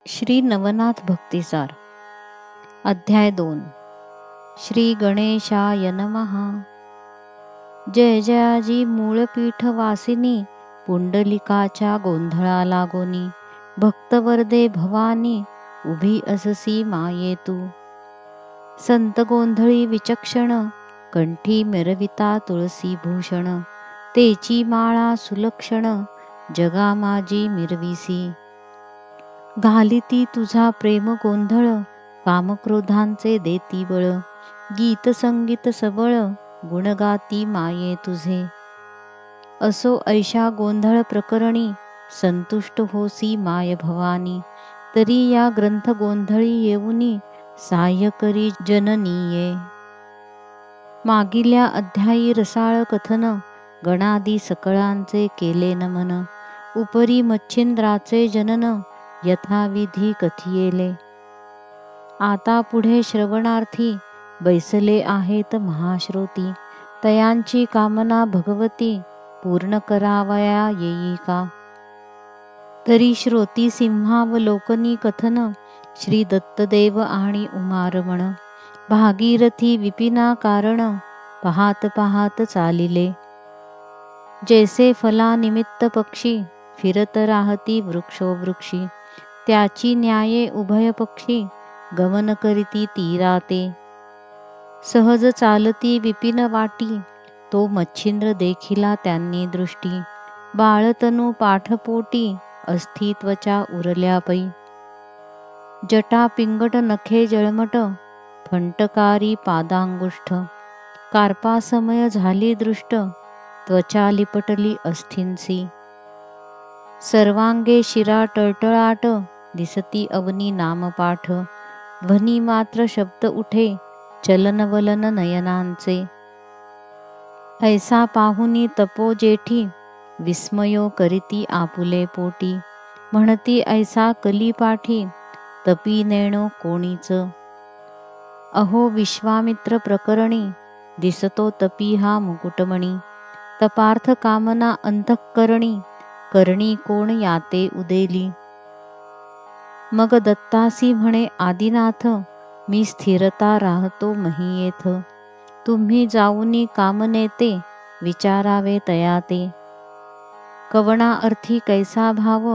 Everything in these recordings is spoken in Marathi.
श्री नवनाथ भक्तिसार अध्याय 2 श्री गणेशाय नमः। जय जयाजी मूळपीठ वासिनी, पुंडलिकाच्या गोंधळा लागोनी, भक्तवरदे भवानी, उभी अससी माये तू। संत गोंधळी विचक्षण, कंठी मिरविता तुळसी भूषण, तेची माळा सुलक्षण, जगा माझी मिरविसी। घालिती तुझा प्रेम गोंधळ, कामक्रोधांचे देती बळ, गीत संगीत सबळ, गुणगाती माये तुझे। असो ऐशा गोंधळ प्रकरणी, संतुष्ट होसी माय भवानी, तरी या ग्रंथ गोंधळी येऊनी, साह्य करी जननीये। मागिल्या अध्यायी रसाळ कथन, गणादी सकळांचे केले नमन, उपरी मच्छिंद्राचे जनन, यथाविधी कथियेले। आता पुढे श्रवणार्थी, बैसले आहेत महाश्रोती, तयांची कामना भगवती, पूर्ण करावया येई का। तरी श्रोती सिंहावलोकनी कथन, श्री दत्तदेव आणि उमारमण, भागीरथी विपिना कारण, पाहात पाहात चालिले। जैसे फला निमित्त पक्षी, फिरत राहती वृक्षोवृक्षी, त्याची न्याये उभय पक्षी, गमन करीती तीराते। सहज चालती विपिन वाटी, तो मच्छिंद्र देखिला त्यांनी दृष्टी, बाळतनु पाठपोटी, अस्थित्वच्या उरल्या पै। जटा पिंगट नखे जळमट, फंटकारी पादांगुष्ठ, कार्पासमय झाली दृष्ट, त्वचा लिपटली अस्थींसी। सर्वांगे शिरा टळटळाट, दिसती अवनी नामपाठ, ध्वनी मात्र शब्द उठे, चलनवलन नयनांचे। ऐसा पाहुनी तपो जेठी, विस्मयो करीती आपुले पोटी, म्हणती ऐसा कलीपाठी, तपी नेणो कोणीच। अहो विश्वामित्र प्रकरणी, दिसतो तपी हा मुकुटमणी, तपार्थ कामना अंतःकरणी, करणी कोण याते उदेली। मग दत्तासी म्हणे आदिनाथ, मी स्थिरता राहतो महीयेथ, तुम्ही जाऊनी कामनेते, विचारावे तयाते। कवना अर्थी कैसा भाव,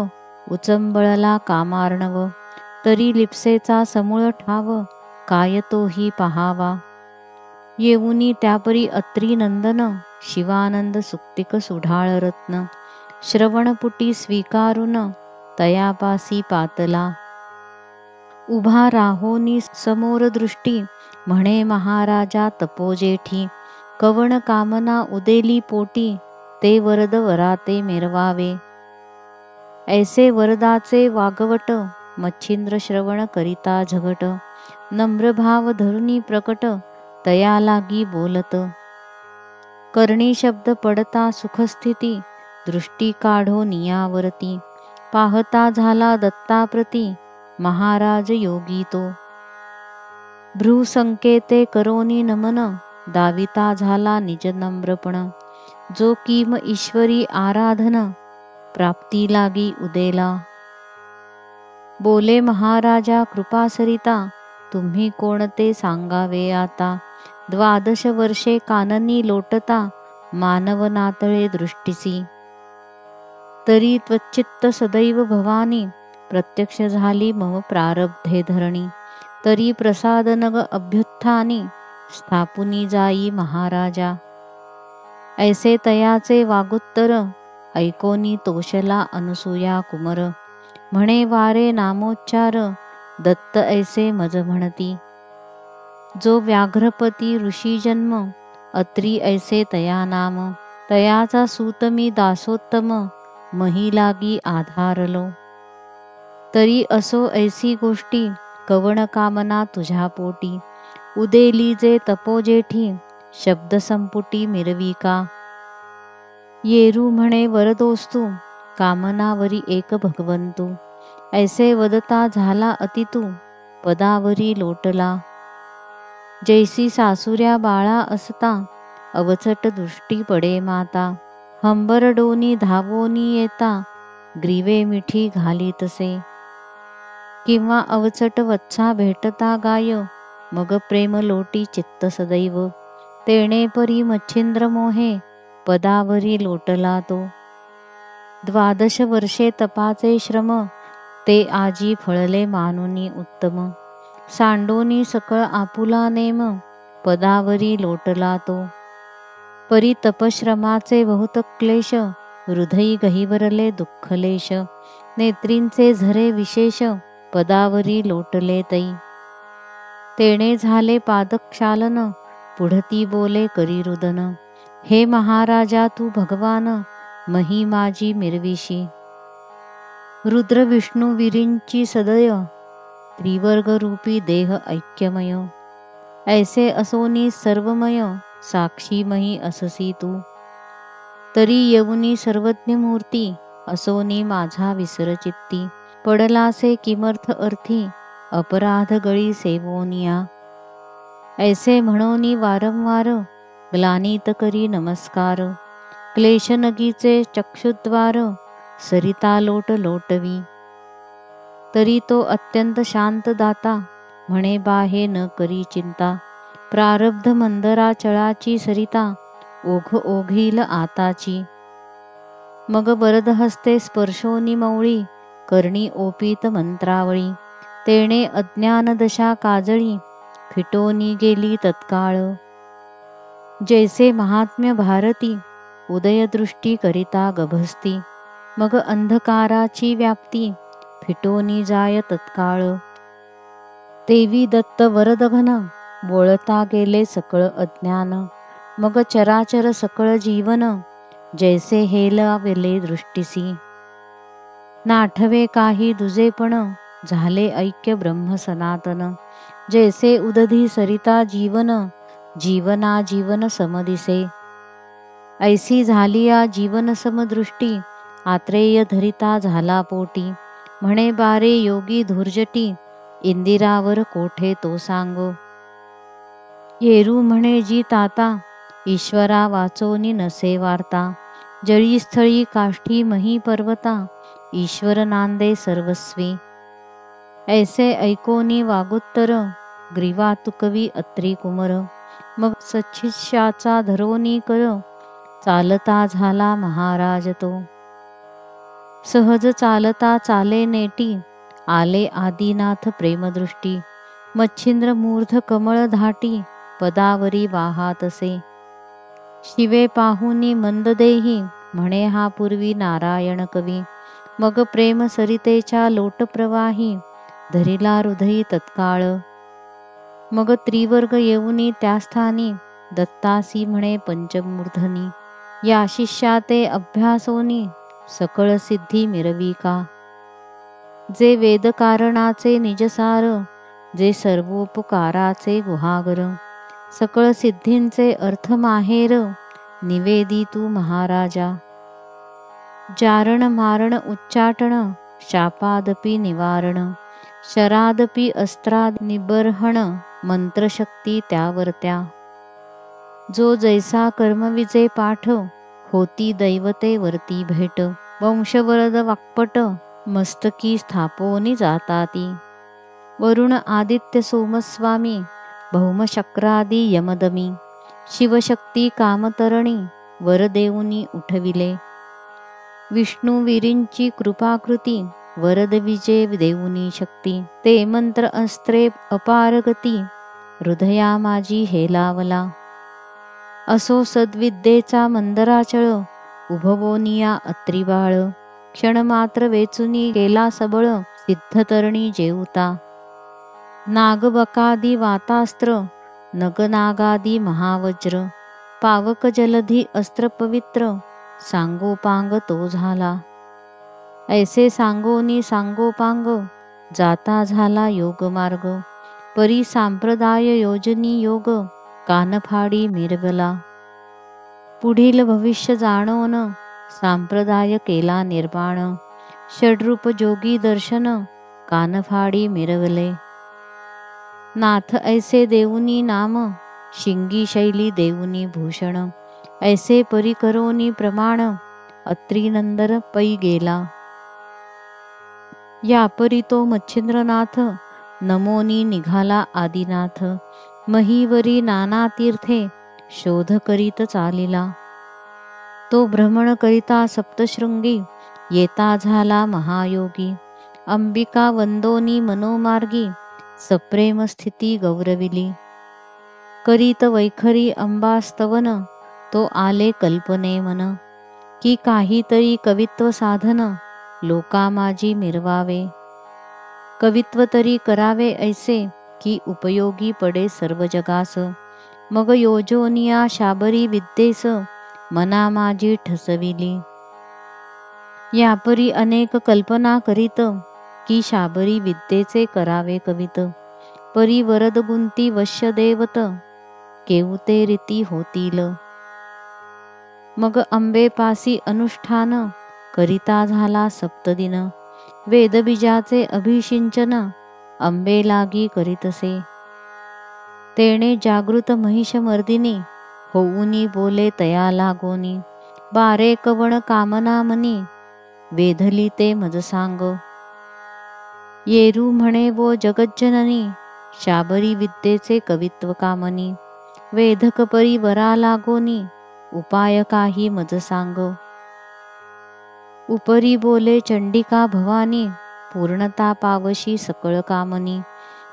उचंबळला कामार्णव, तरी लिप्सेचा समूळ ठाव, काय तोही पहावा। येऊनी त्यापरी अत्री नंदन, शिवानंद सुक्तिक सुढाळ रत्न, श्रवणपुटी स्वीकारून, तयापासी पातला। उभा राहोनी समोर दृष्टी, म्हणे महाराजा तपोजेठी, कवण कामना उदेली पोटी, ते वरद वराते मिरवावे। ऐसे वरदाचे वागवट, मच्छिंद्र श्रवण करिता झगट, नम्रभाव धरुनी प्रकट, तया लागी बोलत। करणी शब्द पडता सुखस्थिती, दृष्टी काढो नियावरती, पाहता झाला दत्ताप्रती, महाराज योगी तो। भ्रूसंकेते करोनी नमन, दाविता झाला निज नम्रपण, जो कीम ईश्वरी आराधन, प्राप्ती लागी उदेला। बोले महाराजा कृपासरिता, तुम्ही कोणते सांगावे आता, 12 वर्षे काननी लोटता, मानव नातळे दृष्टीसी। तरी त्वच्चित्त सदैव भवानी, प्रत्यक्ष झाली मम प्रारब्धे धरणी, तरी प्रसादनग अभ्युत्थानी, स्थापुनी जाई महाराजा। ऐसे तयाचे वागुत्तर, ऐकोनी तोषला अनुसूया कुमर, म्हणे वारे नामोच्चार, दत्त ऐसे मज म्हणती। जो व्याघ्रपती ऋषी जन्म, अत्री ऐसे तया नाम, तयाचा सूत मी दासोत्तम, मही लागी आधारलो। तरी असो ऐसी गोष्टी, कवण कामना तुझ्या पोटी, उदेली जे तपोजेठी, शब्द संपुटी मिरविका। येरू म्हणे वरदोस्तू, कामनावरी एक भगवंतू, ऐसे वदता झाला अतितू, पदावरी लोटला। जैसी सासुऱ्या बाळा असता, अवचट दृष्टी पडे माता, हंबरडोनी धावोनी येता, ग्रीवे मिठी घालीतसे। किंवा अवचट वत्सा भेटता गाय, मग प्रेम लोटी चित्त सदैव, तेणे परी मच्छिंद्र मोहे, पदावरी लोटला तो. 12 वर्षे तपाचे श्रम, ते आजी फळले मानुनी उत्तम. सांडोनी सकळ आपुला नेम, पदावरी लोटला तो. परी तपश्रमाचे बहुत क्लेश, हृदयी गहिवरले दुःखलेश. नेत्रींचे झरे विशेष, पदावरी लोटले तै. तेणे झाले पादक्षालन, पुढती बोले करी रुदन. हे महाराजा तू भगवान, मही माझी मिरविशी. रुद्र विष्णू विरींची सदय, त्रिवर्ग रूपी देह ऐक्यमय. ऐसे असोनी सर्वमय, साक्षी मही अससी तू. तरी येऊनी सर्वज्ञ मूर्ती, असोनी माझा विसरचित्ती. पडलासे किमर्थ अर्थी, अपराध गळी सेवोनिया. ऐसे म्हणोनी वारंवार, ग्लानित करी नमस्कार. क्लेशनगीचे चक्षुद्वार, सरिता लोट लोटवी. तरी तो अत्यंत शांत दाता, म्हणे बाहे न करी चिंता. प्रारब्ध मंदराचळाची सरिता, ओघ ओघील आताची. मग वरद हस्ते स्पर्शोनी मौळी, कर्णी ओपीत मंत्रावळी. तेणे अज्ञान दशा काजळी, फिटोनी गेली तत्काळ. जैसे महात्म्य भारती, उदयदृष्टी करिता गभस्ती. मग अंधकाराची व्याप्ती, फिटोनी जाय तत्काळ. देवी दत्त वरदघन, बोळता गेले सकळ अज्ञान. मग चराचर सकळ जीवन, जैसे हेलावेले दृष्टीसी. नाठवे काही दुजेपण, झाले ऐक्य ब्रह्म सनातन. जैसे उदधी सरिता जीवन, जीवना जीवन समदिसे. ऐसी झालिया जीवन समदृष्टी, आत्रेय धरिता झाला पोटी. म्हणे बारे योगी धुर्जटी, इंदिरावर कोठे तो सांगो. येरू म्हणे जी ताता, ईश्वरा वाचोनी नसे वार्ता. जळी स्थळी काष्ठी मही पर्वता, ईश्वर नांदे सर्वस्वी. ऐसे ऐकोनी वागुत्तर, ग्रीवा तुकवी अत्री कुमर. मग सच्छिष्याचा धरोनी कर, चालता झाला महाराज तो. सहज चालता चाले नेटी, आले आदिनाथ प्रेमदृष्टी. मच्छिंद्र मूर्ध कमळ धाटी, पदावरी वाहातसे. शिवे पाहुनी मंददेही, म्हणे हा पूर्वी नारायण कवी. मग प्रेम सरितेच्या लोटप्रवाही, धरिला हृदयी तत्काळ. मग त्रिवर्ग येऊनी त्या स्थानी, दत्तासी म्हणे पंचमूर्धनी. या शिष्याते अभ्यासोनी, सकळ सिद्धी मिरविका. जे वेदकारणाचे निजसार, जे सर्वोपकाराचे गुहागर. सकळ सिद्धींचे अर्थ माहेर, निवेदी तू महाराजा. जारण मारण उच्चाटन, शापादपि निवारण. शरादपि अस्त्राद निबर्हण, मंत्रशक्ती त्यावरत्या. जो जैसा कर्मविजे पाठ, होती दैवते वरती भेट. वंशवरद वाक्पट, मस्तकी स्थापोनी जाताती. वरुण आदित्य सोमस्वामी, भौमशक्रादी यमदमी. शिवशक्ती कामतरणी, वरदेऊनी उठविले. विष्णू विरींची कृपाकृती, वरद विजे देऊनी शक्ती. ते मंत्र अस्त्रे अपारगती, हृदया माझी हेलावला. असो सद्विद्येचा मंदराचळ, उभवोनिया अत्रिबाळ. क्षणमात्र वेचुनी गेला सबळ, सिद्धतरणी जेवता. नागबकादी वातास्त्र, नगनागादी महावज्र. पावक जलधी अस्त्र पवित्र, सांगोपांग तो झाला. ऐसे सांगोनी सांगोपांग, जाता झाला योगमार्ग. परी सांप्रदाय योजनी योग, कानफाडी मिरवला. पुढील भविष्य जाणोन, सांप्रदाय केला निर्माण. षड्रूप जोगी दर्शन, कानफाडी मिरवले. नाथ ऐसे देऊनी नाम, शिंगी शैली देऊनी भूषण. ऐसे परिकरोनी प्रमाण, अत्रिनंदर पै गेला. या परी तो मच्छिंद्रनाथ नमोनी निघाला आदिनाथ. महीवरी नाना तीर्थे शोध करीत चालिला. तो भ्रमण करिता सप्तशृंगी येता झाला महायोगी. अंबिका वंदोनी मनोमार्गी सप्रेम स्थिती गौरविली. करीत वैखरी अंबास्तवन तो आले कल्पने मन. की काहीतरी कवित्व साधन लोका माझी मिरवावे. कवित्व तरी करावे ऐसे की उपयोगी पडे सर्व जगास. मग योजोनिया शाबरी विद्येस मना माझी ठसविली. यापरी अनेक कल्पना करीत की शाबरी विद्येचे करावे कवित. परी वरद गुंती वश्य देवत केऊते रीती होतील. मग अंबेपासी अनुष्ठान करिता झाला सप्तदिन. वेदबीजाचे अभिषिंचन अंबे लागी करीतसे. तेणे जागृत महिषमर्दिनी होऊनी बोले तया लागोनी. बारे कवण कामना मनी वेधली ते मज सांग. येरू म्हणे वो जगज्जननी शाबरी विद्येचे कवित्व कामनी. वेधक परी वरा लागोनी उपाय काही मज सांग. उपरी बोले चंडिका भवानी पूर्णता पावशी सकळ कामनी.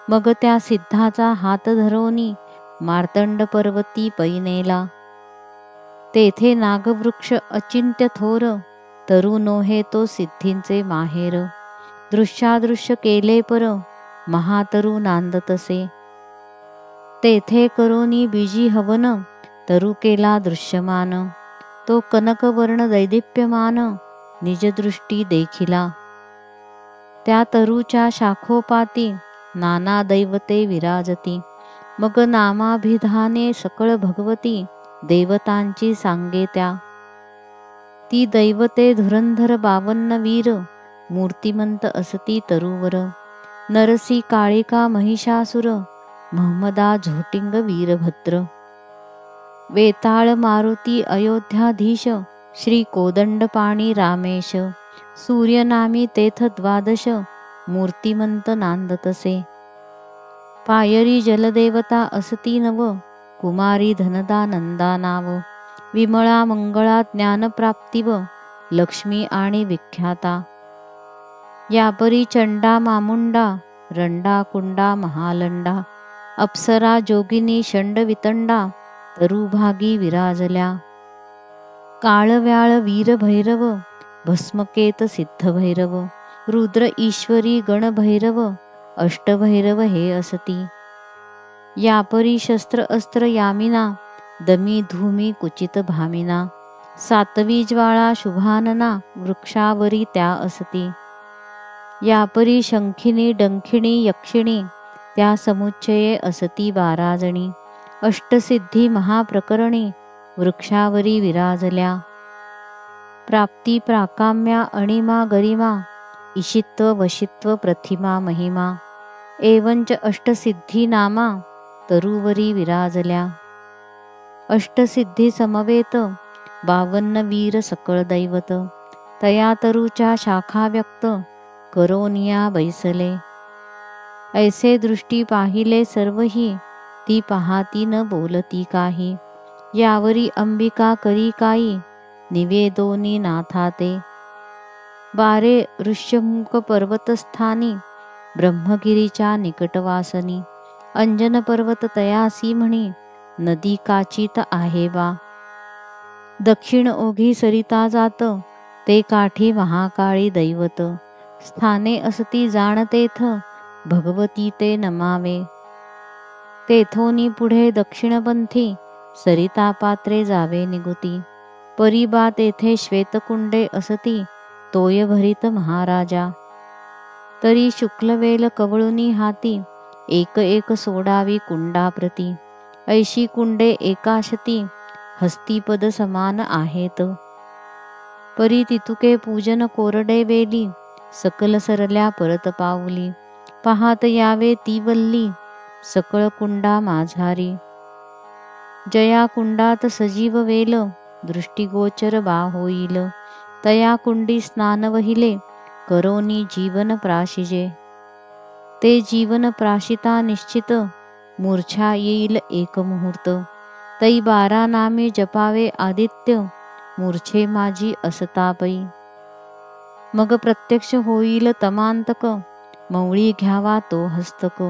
मग त्या सिद्धाचा हात धरोनी मार्तंड पर्वती पैनेला. तेथे नागवृक्ष अचिंत्य थोर तरु नोहे तो सिद्धींचे माहेर. दृश्यादृश्य केले पर महातरु नांदतसे. तेथे करोनी बीजी हवन तरु केला दृश्यमान. तो कनकवर्ण दैदिप्यमान निजदृष्टी देखिला. त्या तरुच्या शाखोपाती नाना दैवते विराजती. मग नामाभिधाने सकळ भगवती देवतांची सांगे त्या. ती दैवते धुरंधर 52 वीर मूर्तिमंत असती तरुवर. नरसी काळिका महिषासुर महमदा झोटिंग वीरभद्र. वेताळ मारुती अयोध्याधीश श्री कोदंडपाणी रामेश. सूर्यनामी तेथ 12 मूर्तिमंत नांदतसे. पायरी जलदेवता असती नव कुमारी धनदा नंदा नाव. विमळा मंगळा ज्ञानप्राप्तीव लक्ष्मी आणि विख्याता. यापरी चंडा मामुंडा रंडा कुंडा महालंडा. अप्सरा जोगिनी षंड वितंडा तरुभागी विराजल्या. काळव्याळ वीरभैरव भस्मकेत सिद्धभैरव. रुद्र ईश्वरी गणभैरव अष्टभैरव हे असती. यापरी शस्त्र अस्त्र यामिना दमी धूमी कुचित भामिना. सातवी ज्वाळा शुभानना वृक्षावरी त्या असती. यापरी शंखिनी डंखिणी यक्षिणी त्या समुच्चये असती 12 जणी. अष्टसिद्धी महाप्रकरणी वृक्षावरी विराजल्या. प्राप्ती प्राकाम्या अणिमा गरिमा ईशित्व वशित्व प्रतिमा महिमा. एवंच अष्टसिद्धी नामा तरुवरी विराजल्या. अष्टसिद्धी समवेत 52 वीर सकळ दैवत. तया तरुच्या शाखा व्यक्त करोनिया बैसले. ऐसे दृष्टी पाहिले सर्वही ती पाहाती न बोलती काही. यावरी अंबिका करी काई निवेदोनी नाथाते. बारे ऋष्यमुख पर्वतस्थानी ब्रह्मगिरीच्या निकटवासनी. अंजन पर्वत तयासी म्हणी नदी काचित आहे बा. दक्षिण ओघी सरिता जात ते काठी महाकाळी दैवत. स्थाने असती जाण तेथ भगवती ते नमावे. तेथोनी पुढे दक्षिणपंथी सरिता पात्रे जावे निगुती. परिबा तेथे श्वेतकुंडे असती तोय भरित महाराजा. तरी शुक्लवेल कवळुनी हाती एक एक सोडावी कुंडाप्रती. ऐशी कुंडे एकाशती हस्तीपद समान आहेत. परी तितुके पूजन कोरडे वेली सकल सरल्या परत पाऊली. पाहात यावे ती वल्ली सकळ कुंडा माझारी. जया कुंडात सजीव वेल दृष्टिगोचर बा होईल. तया कुंडी स्नान वहिले करोनी जीवन प्राशिजे। ते जीवन प्राशिता निश्चित, मूर्छा येईल एक मुहूर्त। तै 12 नामे जपावे आदित्य, मूर्छे माझी असतापै। मग प्रत्यक्ष होईल तमांतक, मौळी घ्यावा तो हस्तक।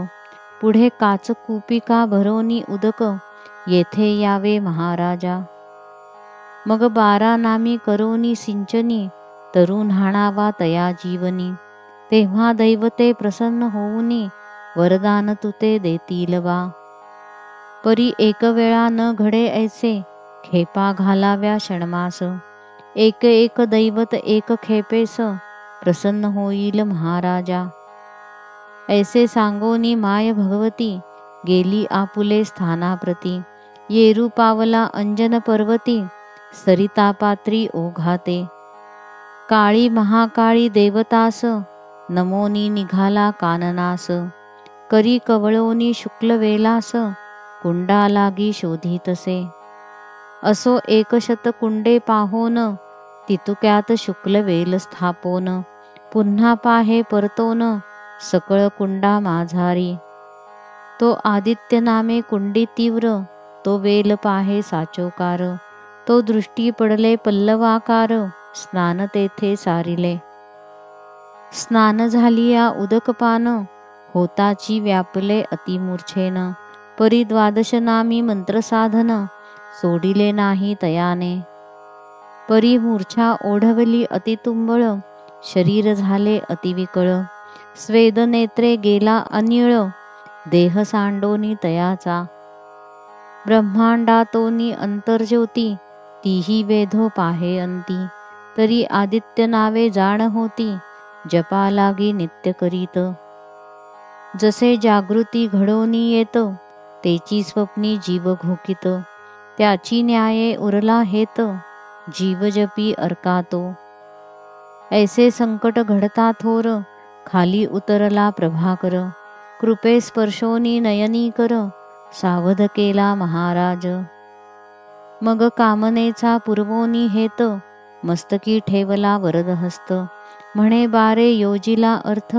पुढे काच कुपिका भरोनी उदक, येथे यावे महाराजा। मग 12 नामी करोनी सिंचनी, तरुण हाणावा तया जीवनी। तेव्हा दैवते प्रसन्न होऊनी, वरदान तुते देतील वा। परी एक वेळा न घडे ऐसे, खेपा घालाव्या षण्मास। एक एक दैवत एक खेपेस, प्रसन्न होईल महाराजा। ऐसे सांगोनी माय भगवती, गेली आपुले स्थानाप्रती। येरू पावला अंजन पर्वती, सरिता पात्री ओघाते। काळी महाकाळी देवतास, नमोनी निघाला काननास। करी कवळोनी शुक्ल वेलास, कुंडा लागी शोधितसे। असो 100 कुंडे पाहोन, तितुक्यात शुक्ल वेल स्थापोन। पुन्हा पाहे परतोन, सकळ कुंडा माझारी। तो आदित्य नामे कुंडी तीव्र, तो वेल पाहे साचोकार। तो दृष्टी पडले पल्लवाकार, स्नान तेथे सारिले। स्नान झालिया उदकपान, होताची व्यापले अतिमूर्छेन। परी 12 नामी मंत्रसाधन, सोडिले नाही तयाने। परी मूर्छा ओढवली अतितुंबळ, शरीर झाले अतिविकळ। स्वेद नेत्रे गेला अनिळ, देह सांडोनी तयाचा। ब्रह्मांडातोनी अंतर्ज्योती, तीही वेधो पाहे अंती। तरी आदित्य नावे जाण होती, जपा लागी नित्य करीत। जसे जागृती घडोनी येत, तेची स्वप्नी जीव घोकित। त्याची न्याये उरला हेत, जीव जपी अर्कातो। ऐसे संकट घडता थोर, खाली उतरला प्रभाकर। कृपे स्पर्शोनी नयनी कर, सावध केला महाराज। मग कामनेचा पुरवोनी हेत, मस्तकी ठेवला वरदहस्त। म्हणे 12 योजिला अर्थ,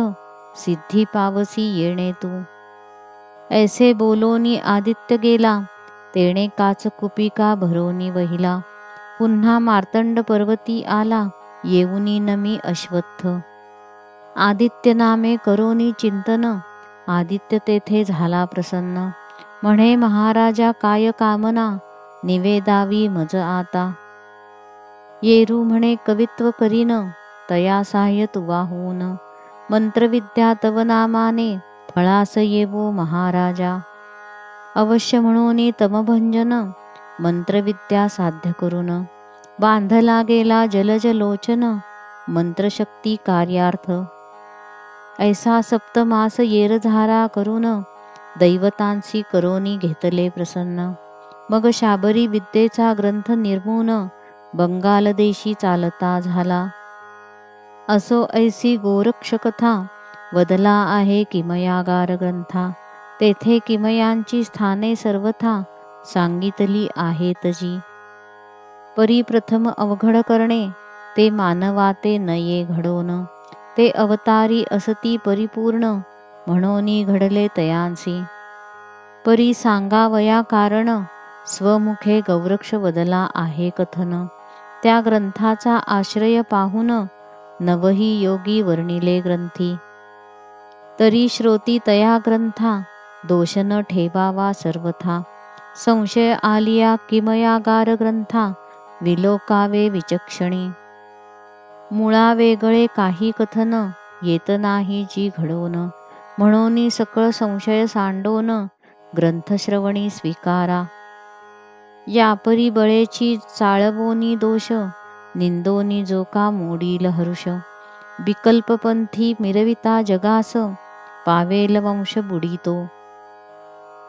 सिद्धी पावसी येणे तू। ऐसे बोलोनी आदित्य गेला, तेणे काच कुपिका भरोनी वहिला। पुन्हा मार्तंड पर्वती आला, येऊनी नमी अश्वत्थ। आदित्य नामे करोनी चिंतन, आदित्य तेथे झाला प्रसन्न। म्हणे महाराजा काय कामना, निवेदावी मज आता। येरू म्हणे कवित्व करीन, तया साह्य तुवा होऊन। मंत्रविद्या तव नामाने, फळास येवो महाराजा। अवश्य म्हणून तमभंजन, मंत्रविद्या साध्य करून। बांधला गेला जलज लोचन, मंत्रशक्ती कार्यार्थ। ऐसा सप्तमास येरझारा करून, दैवतांसी करोनी घेतले प्रसन्न। मग शाबरी विद्येचा ग्रंथ निर्मून, बंगाल देशी चालता झाला। असो ऐसी गोरक्ष कथा, वदला आहे किमयागार ग्रंथा। तेथे किमयांची स्थाने सर्वथा, सांगितली आहेत जी। परी प्रथम अवघड करणे, ते मानवाते नये घडोन। ते अवतारी असती परिपूर्ण, म्हणोनी घडले तयांसी। परी सांगावया कारण, स्वमुखे गौरक्ष वदला आहे कथन। त्या ग्रंथाचा आश्रय पाहून, नवही योगी वर्णिले ग्रंथी। तरी श्रोती तया ग्रंथा, दोष न ठेवावा सर्वथा। संशय आलिया किमयागार ग्रंथा, विलोकावे विचक्षणी। मुळा वेगळे काही कथन, येत नाही जी घडोन। म्हणोनी सकळ संशय सांडोन, ग्रंथश्रवणी स्वीकारा। यापरी बळेची चाळवोनी दोष, निंदोनी जो का मोडील हरुष। विकल्पपंथी मिरविता जगास, पावेल वंश बुडीतो।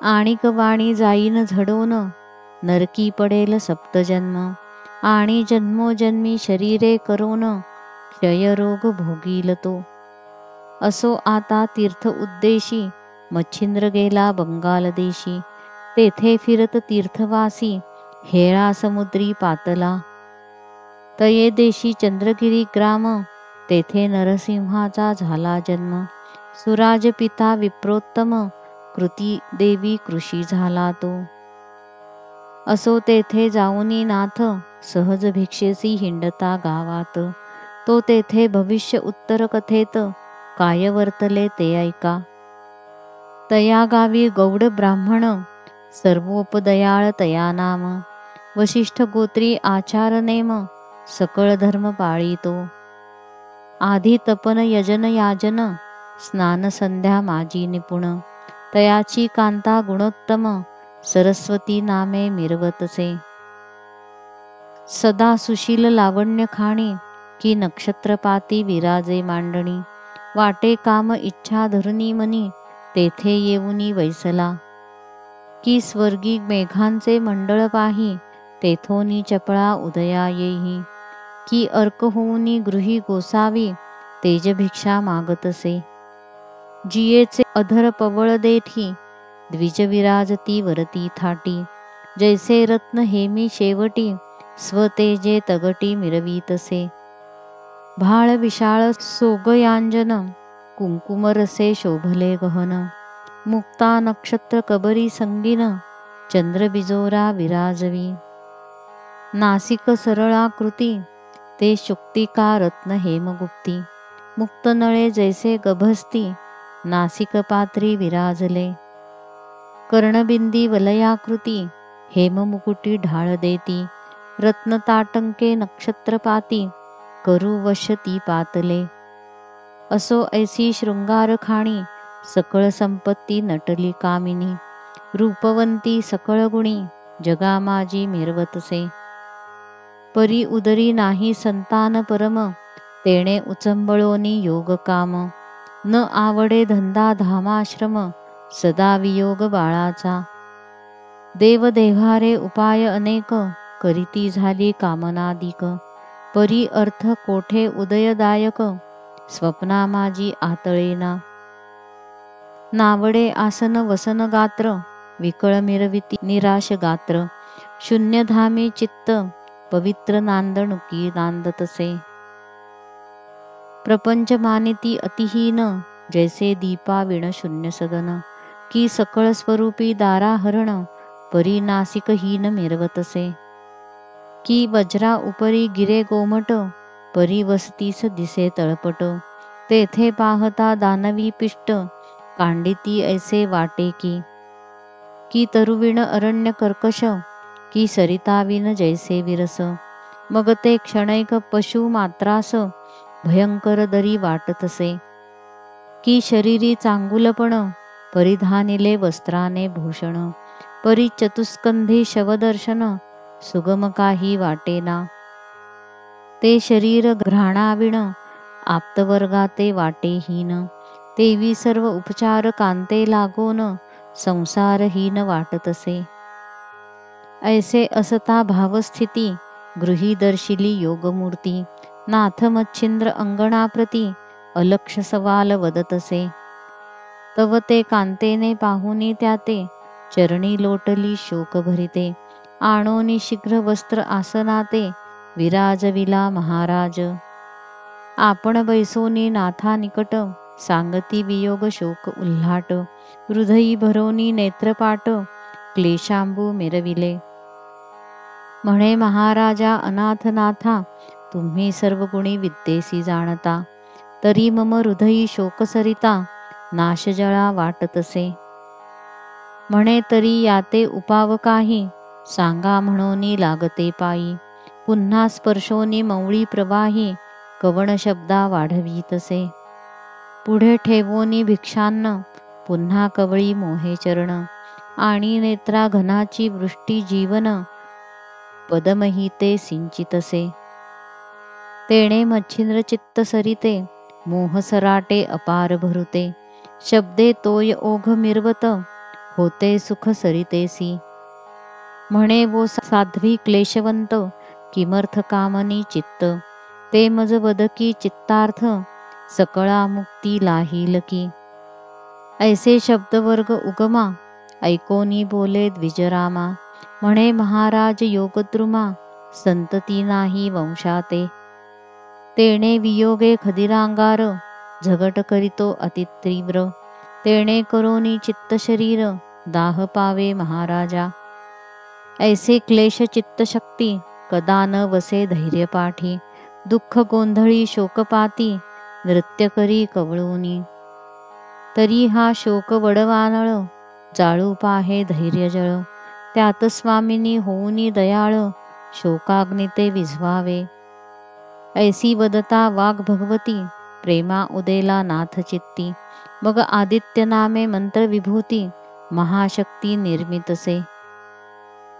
आणिक वाणी जाईन झडोन, नरकी पडेल सप्तजन्म। आणि जन्मोजन्मी शरीरे करोन, क्षयरोग भोगील तो। असो आता तीर्थ उद्देशी, मच्छिंद्र गेला बंगाल देशी। तेथे फिरत तीर्थवासी, हेळा समुद्री पातला। तये देशी चंद्रगिरी ग्राम, तेथे नरसिंहाचा झाला जन्म. सुराज पिता विप्रोत्तम, कृती देवी कृषी झाला तो. असो तेथे जाऊनी नाथ, सहज भिक्षेसी हिंडता गावात. तो तेथे भविष्य उत्तर कथेत, काय वर्तले ते ऐका. तया गावी गौड ब्राह्मण, सर्वोपदयाळ तया नाम. वशिष्ठ गोत्री आचार नेम, सकळ धर्म पाळितो. आधी तपन यजन याजन, स्नान संध्या माझी निपुण. तयाची कांता गुणोत्तम, सरस्वती नामे मिरवतसे. सदा सुशील लावण्य खाणी, की नक्षत्रपाती विराजे मांडणी. वाटे काम इच्छा धरुनी मनी, तेथे येऊनी वैसला. की स्वर्गी मेघांचे मंडळ पाही, तेथोनी चपळा उदया येही. की अर्क होऊनी गृही गोसावी, तेज भिक्षा मागतसे. जियेचे अधर पवळ देठी, द्विज विराजती वरती थाटी. जैसे रत्न हेमी शेवटी, स्वतेजे तगटी मिरवीतसे. भाळ विशाळ सोगयांजन, कुंकुमरसे शोभले गहन. मुक्ता नक्षत्र कबरी संगीन, चंद्र बिजोरा विराजवी. नासिक सरळाकृती, ते शुक्तिका रत्न हेमगुप्ती. मुक्त नळे जैसे गभस्ती, नासिक पात्री विराजले. कर्णबिंदी वलयाकृती, हेममुकुटी ढाळ देती. रत्न ताटंके नक्षत्रपाती, करू वश ती पातले. असो ऐसी शृंगार खाणी, सकळ संपत्ती नटली कामिनी. रूपवंती सकळ गुणी, जगा माझी मिरवतसे. परी उदरी नाही संतान परम, तेणे उचंबळोनी योग काम. न आवडे धंदा धामाश्रम, सदा वियोग बाळाचा. देव देव्हारे उपाय अनेक, करीती झाली कामनादिक. परी अर्थ कोठे उदयदायक, स्वप्ना माझी आतळेना. नावडे आसन वसन गात्र, विकळ मिरविती निराश गात्र. शून्यधामी चित्त, पवित्र नांदणुकी नांदतसे. प्रपंच मानिती अतिहीन, जैसे दीपा विण शून्य सदन. की सकळ स्वरूपी दारा हरण, परी नासिकहीन मिरवतसे. की वज्रा उपरी गिरे गोमट, परी वसतीस दिसे तळपट. तेथे पाहता दानवी पिष्ट, कांडिती ऐसे वाटे की. की तरुविण अरण्य कर्कश, की सरिताविन जैसे विरस. मग ते क्षणैक पशु मात्रास, भयंकर दरी वाटतसे. की शरीरी चांगुलपण, परिधानिले वस्त्राने भूषण. परी चतुस्कंधी शवदर्शन, सुगम काही वाटेना. ते शरीर घ्राणाविण, आप्तवर्गाते वाटेहीन. तेवी सर्व उपचार कांते लागोन, संसारहीन वाटतसे. ऐसे असता भावस्थिती, गृही दर्शिली योगमूर्ती. नाथ मच्छिंद्र अंगणाप्रती, अलक्ष सवाल वदतसे. तव ते कांतेने पाहुनी त्याते, चरणी लोटली शोक भरिते. आणोनी शीघ्र वस्त्र आसनाते, विराजविला महाराज. आपण बैसोनी नाथा निकट, सांगती वियोग शोक उल्हाट. हृदयी भरोनी नेत्रपाट, क्लेशांबू मिरविले. म्हणे महाराजा अनाथनाथा, तुम्ही सर्व गुणी विद्येसी जाणता. तरी मम हृदयी शोकसरिता, नाशजळा वाटतसे. म्हणे तरी याते उपाव काही, सांगा म्हणोनी लागते पायी. पुन्हा स्पर्शोनी मौळी प्रवाही, कवण शब्दा वाढवीतसे. पुढे ठेवोनी भिक्षान्न, पुन्हा कवळी मोहे चरण. आणि नेत्रा घनाची वृष्टी जीवन, पदमहिते सिंचितसे. तेणे मच्छिंद्र चित्त सरिते, मोह सराटे अपार भरुते. शब्दे तोय ओघ मिरवत, होते सुख सरितेसी. म्हणे वो साध्वी क्लेशवंत, किमर्थ कामनी चित्त. ते मज बदकी चित्तार्थ, सकळा मुक्ती लाहील की. ऐसे शब्दवर्ग उगमा, ऐकोनी बोले द्विजरामा. म्हणे महाराज योगद्रुमा, संतती नाही वंशाते. तेणे वियोगे खदिरांगार, झगट करीतो अति तीव्र, तेणे करोनी चित्त शरीर, दाह पावे महाराजा. ऐसे क्लेश चित्तशक्ती, कदा न वसे धैर्य पाठी, दुःख गोंधळी शोकपाती, नृत्य करी कवळूनी. तरी हा शोक वडवानळ, जाळू पाहे धैर्य जळ, त्यात स्वामिनी होऊनी दयाळ, शोकाग्निते विझवावे. ऐसी वदता वाग भगवती, प्रेमा उदेला नाथ चित्ती, मग आदित्य नामे मंत्र विभूती, महाशक्ती निर्मितसे.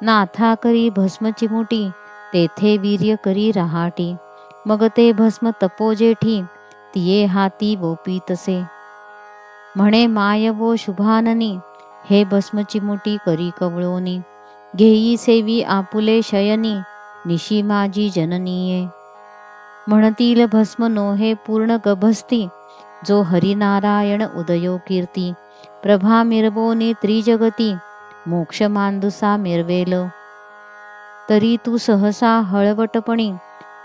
नाथा करी भस्म चिमुटी, तेथे वीर्य करी रहाटी, मग ते भस्म तपोजेठी, तिये हाती वोपीतसे. म्हणे माय वो शुभाननी, हे भस्म चिमुटी करी कवळोनी, घेई सेवी आपुले शयनी, निशी माझी जननीये. म्हणतील भस्म नोहे पूर्ण गभस्ती, जो हरिनारायण उदयो कीर्ती, प्रभा मिरवोनी त्रिजगती, मोक्ष मांदुसा मिरवेल. तरी तू सहसा हळवटपणी,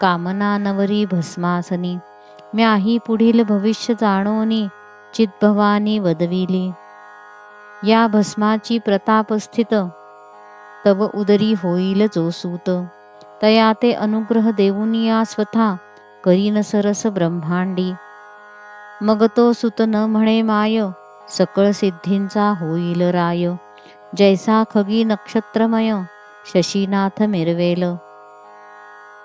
कामना नवरी भस्मासनी, म्याही पुढील भविष्य जाणोनी, चिद्भवानी वदविली. या भस्माची प्रतापस्थित, तव उदरी होईल जो सूत, तया ते अनुग्रह देऊनिया स्वथा, करीन सरस ब्रह्मांडी. मग तो सुत न म्हणे माय, सकळ सिद्धींचा होईल राय, जैसा खगी नक्षत्रमय, शशीनाथ मिरवेल.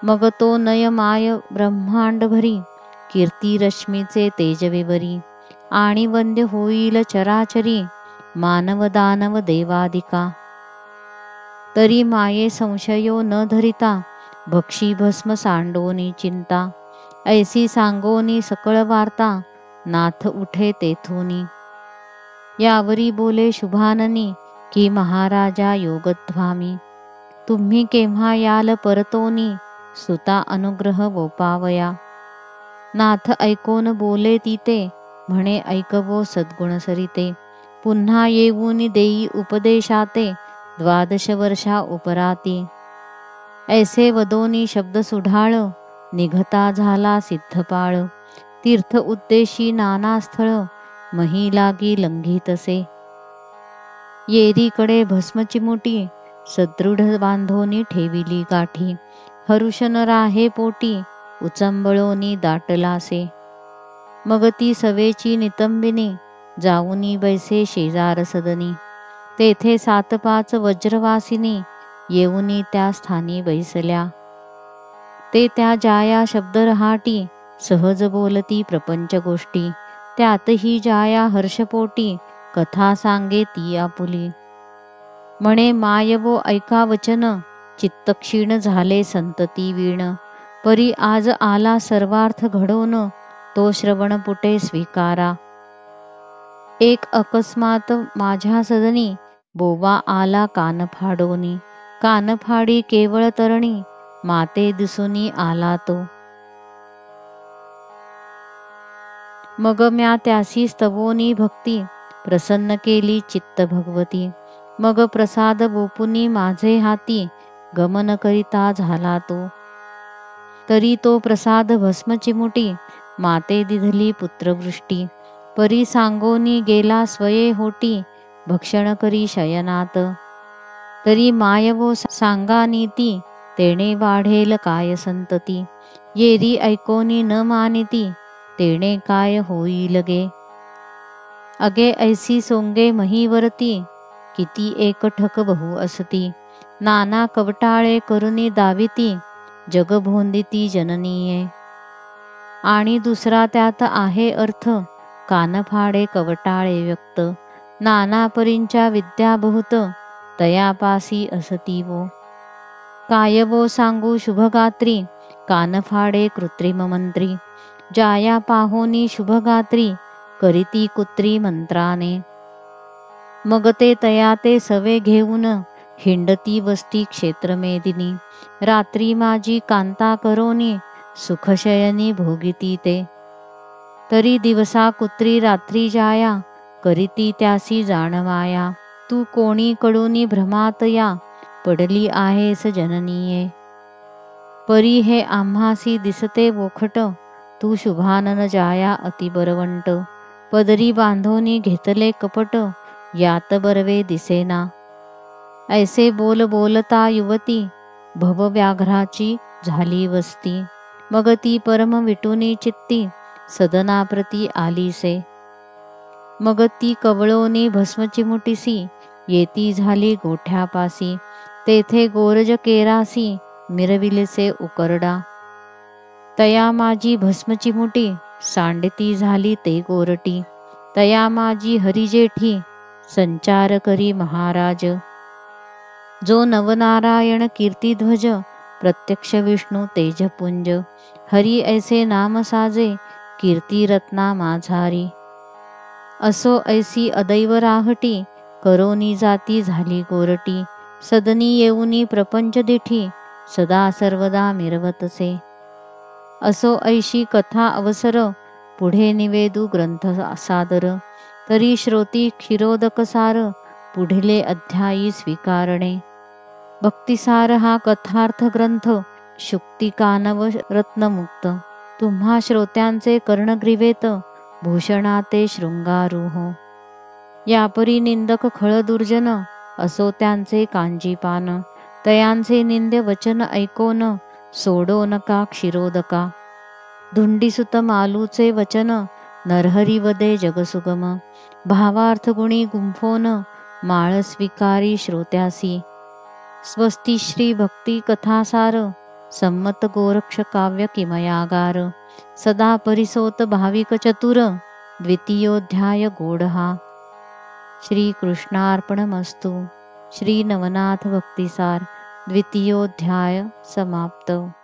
मग तो नय माय ब्रह्मांड भरी, कीर्ती रश्मीचे तेजविवरी, आणि वंद्य होईल चराचरी, मानव दानव देवादिका. तरी माये संशयो न धरिता, भक्षी भस्म सांडोनी चिंता, ऐसी सांगोनी सकळ वार्ता, नाथ उठे तेथुनी. यावरी बोले शुभाननी, की महाराजा योगध्वामी, तुम्ही केव्हा याल परतोनी, सुता अनुग्रह वोपावया. नाथ ऐकोन बोले तिते, म्हणे ऐकवो सद्गुण सरिते, पुन्हा येऊनी देई उपदेशाते, 12 वर्षा उपराती. ऐसे वदोनी शब्द सुढाळ, निघता झाला सिद्धपाळ, तीर्थ उद्देशी नाना स्थळ, मही लागी लंघितसे. येरीकडे भस्म चिमुटी, सदृढ बांधोनी ठेविली गाठी, हरुषन राहे पोटी, उचंबळोनी दाटलासे. मग ती सवेची नितंबिनी, जाऊनी बैसे शेजार सदनी, तेथे 7-5 वज्रवासिनी, येऊनी त्या स्थानी बैसल्या. ते त्या जाया शब्द रहाटी, सहज बोलती प्रपंच गोष्टी, त्यातही जाया हर्षपोटी, कथा सांगे ती आपुली. म्हणे माय वो ऐका वचन, चित्त क्षीण झाले संतती वीण, परी आज आला सर्वार्थ घडोन, तो श्रवण पुटे स्वीकारा. एक अकस्मात माझ्या सदनी, बोवा आला कान फाडोनी, कान फाडी केवळ तरणी, माते दिसुनी आला तो. मग म्या त्यासी स्तवोनी भक्ती, प्रसन्न केली चित्त भगवती, मग प्रसाद बोपुनी माझे हाती, गमन करिता झाला तो. तरी तो प्रसाद भस्म चिमुटी, माते दिधली पुत्रवृष्टी, परी सांगोनी गेला स्वये होटी, भक्षण करी शयनात. तरी माय वो सांगा नीती, तेणे वाढेल काय संतती, येरी ऐकोनी न मानिती, तेणे काय होईल गे. अगे ऐसी सोंगे महीवरती, किती एकठक बहु असती, नाना कवटाळे करुनी दाविती, जग भोंदिती जननीये. आणि दुसरा त्यात आहे अर्थ, कानफाडे कवटाळे व्यक्त, नाना परींच्या विद्या बहुत, तयापासी असती वो. काय वो सांगू शुभगात्री, कानफाडे कृत्रिम मंत्री, जाया पाहोनी शुभगात्री, करीती कुत्री मंत्राने. मग ते तया ते सवे घेऊन, हिंडती वस्ती क्षेत्रमेदिनी, रात्री माझी कांता करोनी, सुखशयनी भोगिती ते. तरी दिवसा कुत्री रात्री जाया, करीती त्यासी जाणवाया, तू कोणी कडूनी भ्रमात या, पडली आहेस जननीये. परी हे आम्हासी दिसते बोखट, तू शुभानन जाया अति बरवंट. पदरी बांधोनी घेतले कपट, यात बरवे दिसेना. ऐसे बोल बोलता युवती, भवव्याघ्राची झाली वस्ती. मग ती परम विटुनी चित्ती, सदनाप्रती आलीसे. मग ती कवळोनी भस्म चिमुटिसी, येती झाली गोठ्यापासी. तेथे गोरज केरासी, मिरविलेसे उकरडा. तया माझी भस्म चिमुटी, सांडती झाली ते गोरटी. तया माझी हरिजेठी, संचार करी महाराज. जो नवनारायण कीर्तिध्वज, प्रत्यक्ष विष्णू तेजपुंज. हरी ऐसे नाम साजे, कीर्तिरत्ना माझारी. असो ऐसी अदैव राहटी, करोनी जाती झाली गोरटी. सदनी येऊनी प्रपंच दिठी, सदा सर्वदा मिरवतसे. असो ऐशी कथा अवसर, पुढे निवेदू ग्रंथ सादर. तरी श्रोती क्षीरोदक सार, पुढले अध्यायी स्वीकारणे. भक्तिसार हा कथार्थ ग्रंथ, शुक्तिकानव रत्नमुक्त. तुम्हा श्रोत्यांचे कर्णग्रीवेत, भूषणाते शृंगारूह. यापरी निंदक खळ दुर्जन, असो त्यांचे कांजीपान. तयांचे निंद्य वचन ऐकोन, सोडो नका क्षीरोदका. धुंडीसुत मालूचे वचन, नरहरी वदे जगसुगम. भावार्थ गुणी गुंफोन, माळ स्वीकारी श्रोत्यासी. स्वस्ती श्री भक्ती कथासार, संमत गोरक्ष काव्य किमयागार. सदा परिसोत भाविक चतुर, द्वितीयोध्याय गोडहा. श्री कृष्णार्पणमस्तु. श्री नवनाथ भक्तिसार द्वितीयोध्याय समाप्त.